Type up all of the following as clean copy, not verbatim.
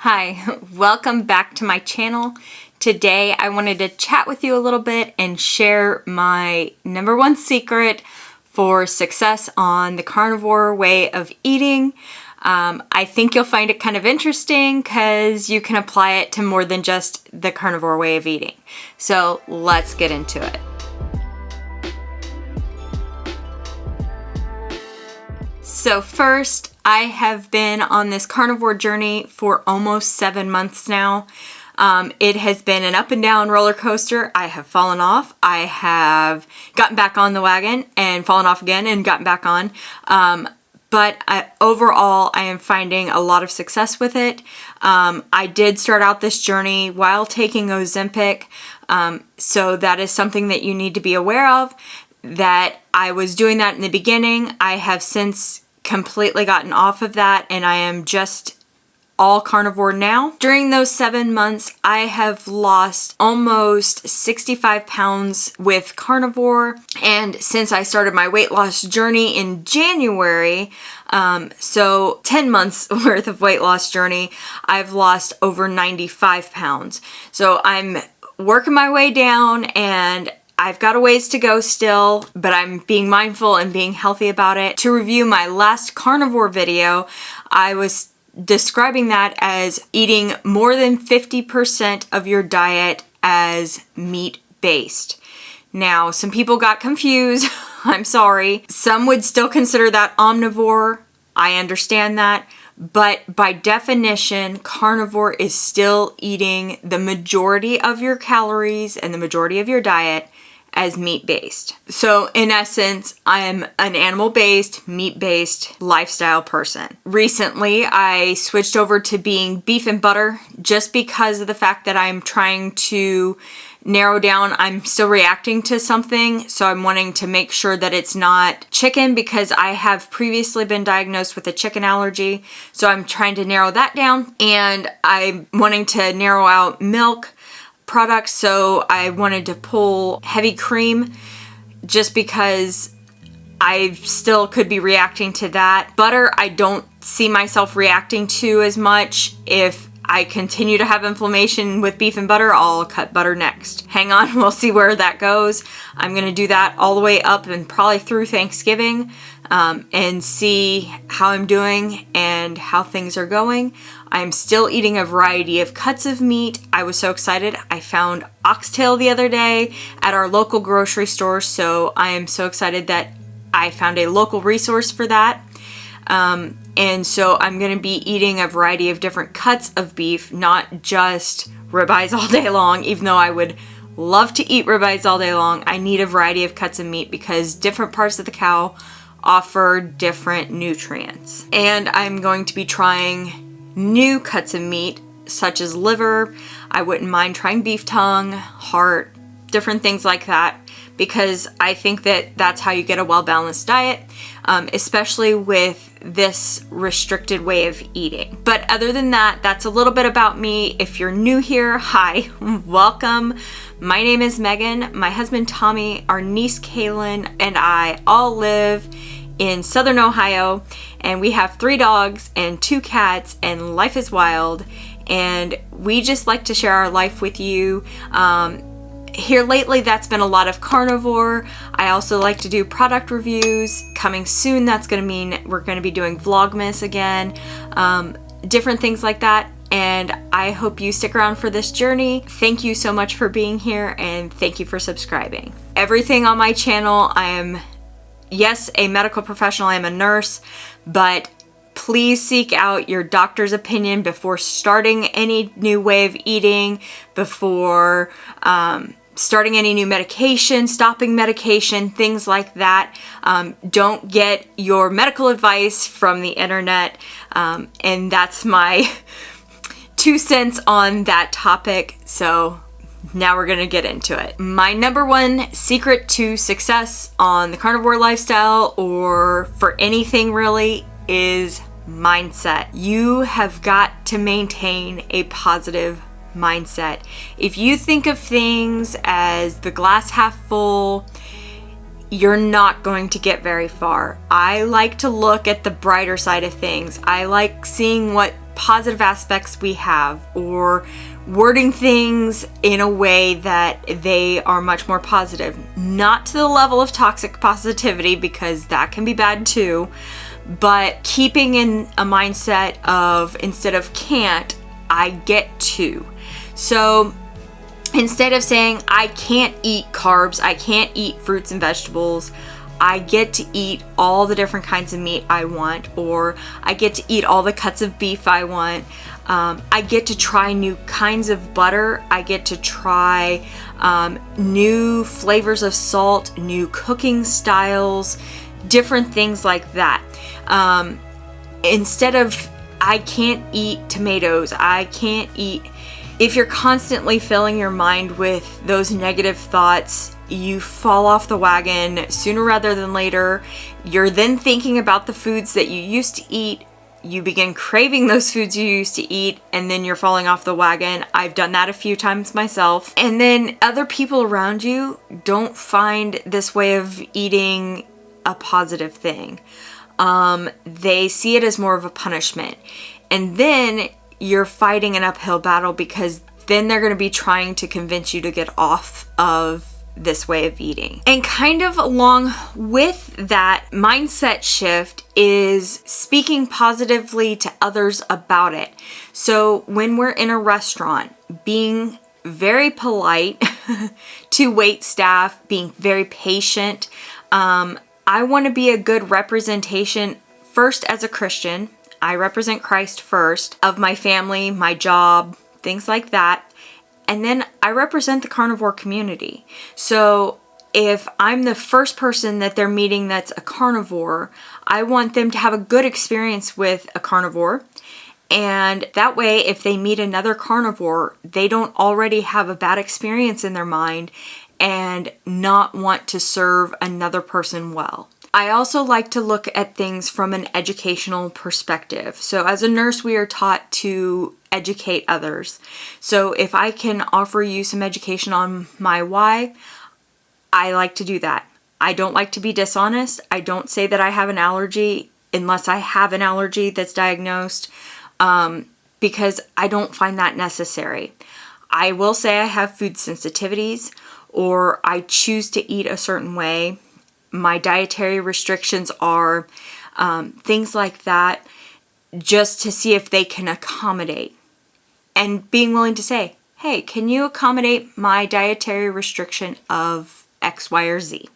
Hi, welcome back to my channel. Today I wanted to chat with you a little bit and share my #1 secret for success on the carnivore way of eating. I think you'll find it kind of interesting because you can apply it to more than just the carnivore way of eating. So let's get into it. So first, I have been on this carnivore journey for almost 7 months now. It has been an up and down roller coaster. I have fallen off. I have gotten back on the wagon and fallen off again and gotten back on. Overall, I am finding a lot of success with it. I did start out this journey while taking ozempic. So that is something that you need to be aware of, that I was doing that in the beginning. I have since completely gotten off of that and I am just all carnivore now. During those 7 months, I have lost almost 65 pounds with carnivore. And since I started my weight loss journey in January, so 10 months worth of weight loss journey, I've lost over 95 pounds. So I'm working my way down and I've got a ways to go still, but I'm being mindful and being healthy about it. To review my last carnivore video, I was describing that as eating more than 50% of your diet as meat-based. Now, some people got confused. I'm sorry. Some would still consider that omnivore. I understand that. But by definition, carnivore is still eating the majority of your calories and the majority of your diet as meat-based. So in essence, I am an animal-based, meat-based lifestyle person. Recently, I switched over to being beef and butter just because of the fact that I'm trying to narrow down. I'm still reacting to something, so I'm wanting to make sure that it's not chicken because I have previously been diagnosed with a chicken allergy. So I'm trying to narrow that down, and I'm wanting to narrow out milk products, so I wanted to pull heavy cream just because I still could be reacting to that. Butter, I don't see myself reacting to as much. If I continue to have inflammation with beef and butter, I'll cut butter next. Hang on, we'll see where that goes. I'm gonna do that all the way up and probably through Thanksgiving and see how I'm doing and how things are going. I'm still eating a variety of cuts of meat. I was so excited. I found oxtail the other day at our local grocery store, so I am so excited that I found a local resource for that. And so I'm going to be eating a variety of different cuts of beef, not just ribeyes all day long, even though I would love to eat ribeyes all day long. I need a variety of cuts of meat because different parts of the cow offer different nutrients. And I'm going to be trying new cuts of meat, such as liver. I wouldn't mind trying beef tongue, heart, different things like that, because I think that that's how you get a well-balanced diet, especially with this restricted way of eating. But other than that, that's a little bit about me. If you're new here, hi, welcome. My name is Megan. My husband Tommy, our niece Kaylin, and I all live in Southern Ohio, and we have 3 dogs and 2 cats, and life is wild, and we just like to share our life with you. Here lately, that's been a lot of carnivore. I also like to do product reviews. Coming soon, that's going to mean we're going to be doing Vlogmas again, different things like that. And I hope you stick around for this journey. Thank you so much for being here, and thank you for subscribing. Everything on my channel, I am, yes, a medical professional. I am a nurse, but please seek out your doctor's opinion before starting any new way of eating, before starting any new medication, stopping medication, things like that. Don't get your medical advice from the internet. And that's my 2 cents on that topic. So now we're gonna get into it. My #1 secret to success on the carnivore lifestyle, or for anything really, is mindset. You have got to maintain a positive mindset. If you think of things as the glass half full, you're not going to get very far. I like to look at the brighter side of things. I like seeing what positive aspects we have, or wording things in a way that they are much more positive. Not to the level of toxic positivity, because that can be bad too, but keeping in a mindset of, instead of can't, I get to. So instead of saying I can't eat carbs, I can't eat fruits and vegetables, I get to eat all the different kinds of meat I want, or I get to eat all the cuts of beef I want. I get to try new kinds of butter. I get to try new flavors of salt, new cooking styles, different things like that. Instead of I can't eat tomatoes, I can't eat. If you're constantly filling your mind with those negative thoughts, you fall off the wagon sooner rather than later. You're then thinking about the foods that you used to eat. You begin craving those foods you used to eat, and then you're falling off the wagon. I've done that a few times myself. And then other people around you don't find this way of eating a positive thing. They see it as more of a punishment. And then you're fighting an uphill battle, because then they're going to be trying to convince you to get off of this way of eating. And kind of along with that mindset shift is speaking positively to others about it. So when we're in a restaurant, being very polite to wait staff, being very patient. I want to be a good representation first as a Christian. I represent Christ first, of my family, my job, things like that. And then I represent the carnivore community. So if I'm the first person that they're meeting that's a carnivore, I want them to have a good experience with a carnivore. And that way, if they meet another carnivore, they don't already have a bad experience in their mind and not want to serve another person well. I also like to look at things from an educational perspective. So as a nurse, we are taught to educate others. So if I can offer you some education on my why, I like to do that. I don't like to be dishonest. I don't say that I have an allergy unless I have an allergy that's diagnosed, because I don't find that necessary. I will say I have food sensitivities, or I choose to eat a certain way. My dietary restrictions are things like that, just to see if they can accommodate. And being willing to say, hey, can you accommodate my dietary restriction of X, Y, or Z?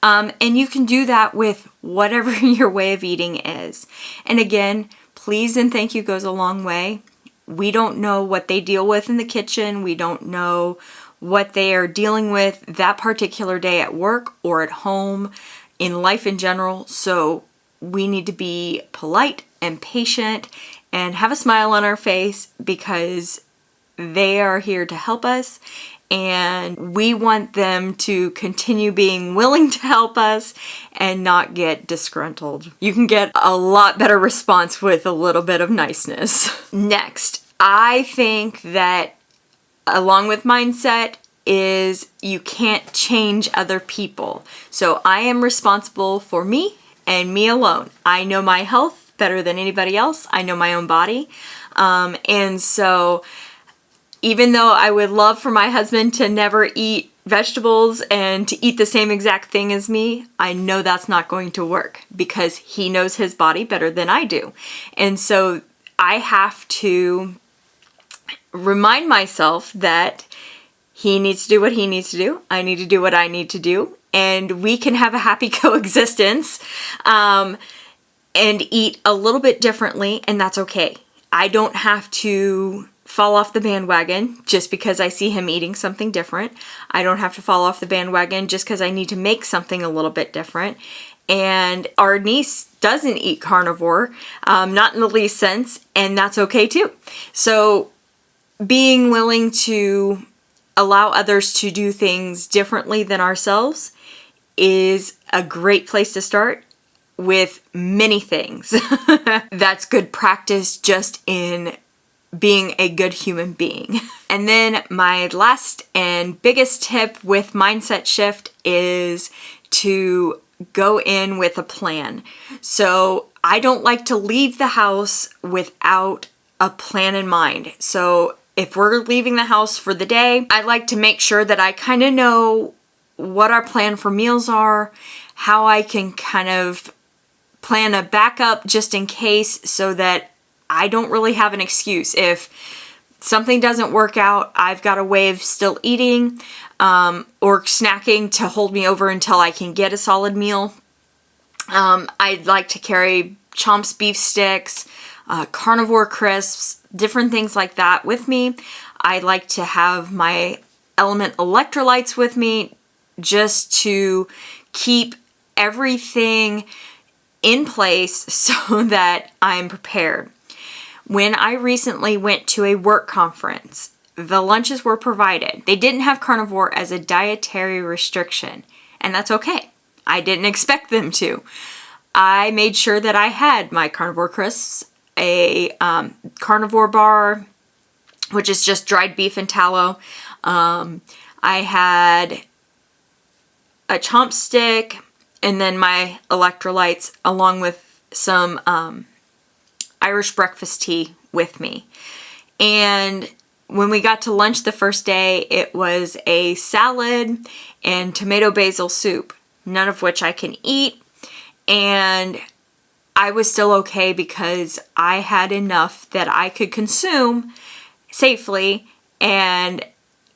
And you can do that with whatever your way of eating is. And again, please and thank you goes a long way. We don't know what they deal with in the kitchen. We don't know what they are dealing with that particular day at work or at home, in life in general. So we need to be polite and patient and have a smile on our face, because they are here to help us, and we want them to continue being willing to help us and not get disgruntled. You can get a lot better response with a little bit of niceness. Next, I think that along with mindset is you can't change other people. So I am responsible for me and me alone. I know my health better than anybody else. I know my own body. And so even though I would love for my husband to never eat vegetables and to eat the same exact thing as me, I know that's not going to work, because he knows his body better than I do. And so I have to remind myself that he needs to do what he needs to do. I need to do what I need to do. And we can have a happy coexistence and eat a little bit differently, and that's okay. I don't have to fall off the bandwagon just because I see him eating something different. I don't have to fall off the bandwagon just because I need to make something a little bit different. And our niece doesn't eat carnivore, not in the least sense, and that's okay too. So being willing to allow others to do things differently than ourselves is a great place to start with many things. That's good practice just in being a good human being. And then my last and biggest tip with mindset shift is to go in with a plan. So I don't like to leave the house without a plan in mind. So if we're leaving the house for the day, I like to make sure that I kind of know what our plan for meals are, how I can kind of plan a backup just in case, so that I don't really have an excuse. If something doesn't work out, I've got a way of still eating or snacking to hold me over until I can get a solid meal. I'd like to carry Chomps beef sticks, carnivore crisps, different things like that with me. I like to have my Element electrolytes with me just to keep everything in place so that I'm prepared. When I recently went to a work conference, the lunches were provided. They didn't have carnivore as a dietary restriction, and that's okay. I didn't expect them to. I made sure that I had my carnivore crisps, a carnivore bar, which is just dried beef and tallow. I had a chomp stick, and then my electrolytes, along with some Irish breakfast tea with me. And when we got to lunch the first day, it was a salad and tomato basil soup, none of which I can eat. And I was still okay because I had enough that I could consume safely and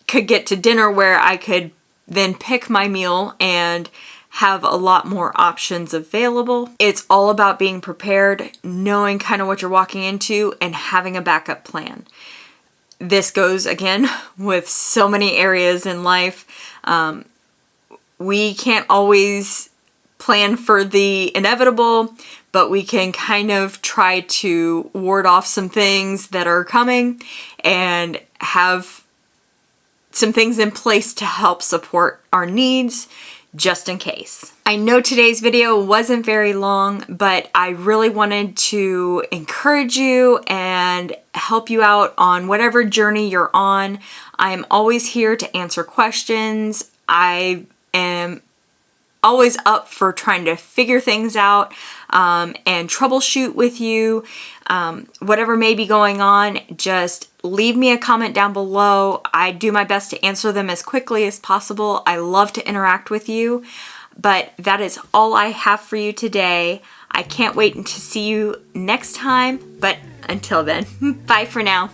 could get to dinner where I could then pick my meal and have a lot more options available. It's all about being prepared, knowing kind of what you're walking into, and having a backup plan. This goes again with so many areas in life. We can't always plan for the inevitable, but we can kind of try to ward off some things that are coming and have some things in place to help support our needs just in case. I know today's video wasn't very long, but I really wanted to encourage you and help you out on whatever journey you're on. I'm always here to answer questions. I am always up for trying to figure things out and troubleshoot with you. Whatever may be going on, just leave me a comment down below. I do my best to answer them as quickly as possible. I love to interact with you, but that is all I have for you today. I can't wait to see you next time, but until then, bye for now.